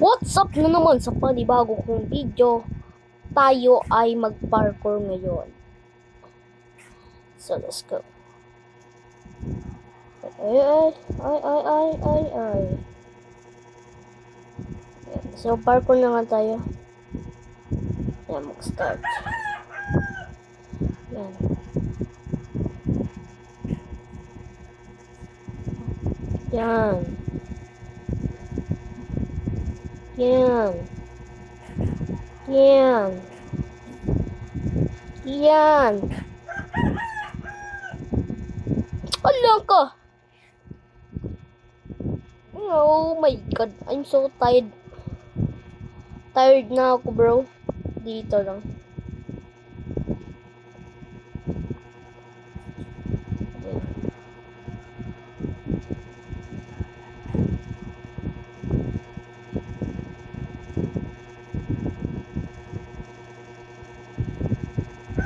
What's up na naman sa panibago kong video? Tayo ay mag-parkour ngayon. So, let's go. Ay. So, parkour na nga tayo. Yan, mag-start. Yan. Yan. Yan. Yan. Yan. Ala ka! Oh my god, I'm so tired. Tired na ako, bro. Dito lang.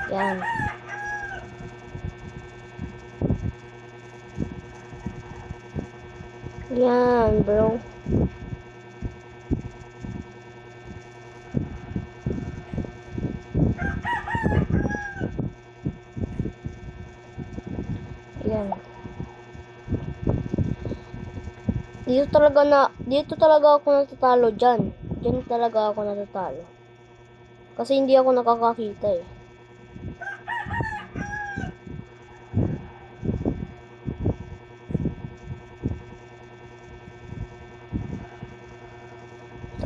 Yan. Yan, bro. Yan. Dito talaga ako natatalo diyan. Diyan talaga ako natatalo. Kasi hindi ako nakakakita eh.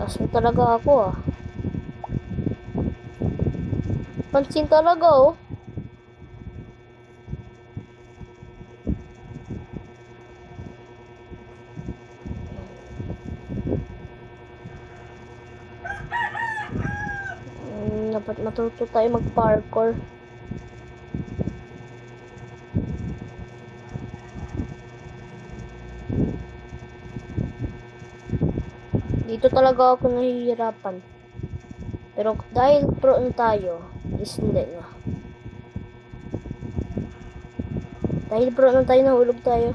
Taas na talaga ako ah. Pansin talaga oh. Dapat matuto tayo mag-parkour. Dito talaga ako nahihirapan. Pero dahil pro na tayo, is hindi na. Dahil pro na tayo, nahulog tayo.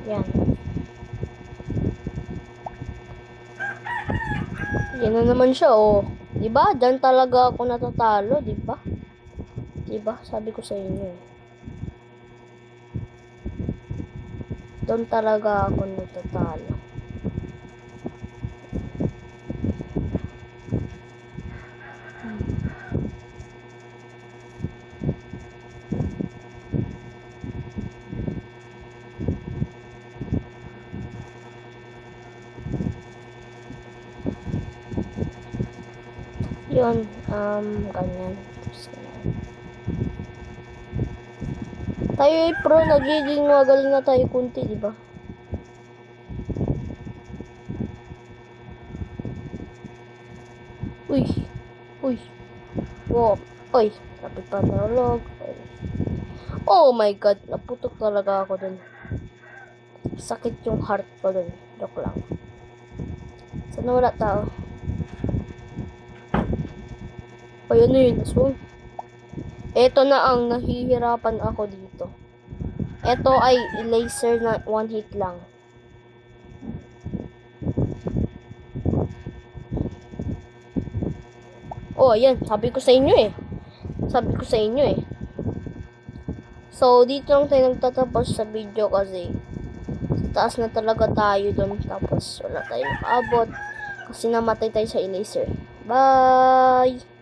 Yan. Yan na naman siya, oh. Diba? Diyan talaga ako natatalo, diba? Diba? Sabi ko sa inyo, eh. Doon talaga ako natatalo. Yun, ganyan. Tayo ay pro, nagiging magaling na tayo kunti, di ba? Uy. Wow. Uy, lapit pa nalog. Oh my god, naputok talaga ako dun. Sakit yung heart ko dun. Joke lang. Sana wala tao. Ay, ano yun? So, eto na ang nahihirapan ako dito. Eto ay laser na one hit lang. Oh, ayan. Sabi ko sa inyo eh. So, dito lang tayo nagtatapos sa video kasi taas na talaga tayo doon. Tapos, wala tayong abot kasi namatay tayo sa laser. Bye!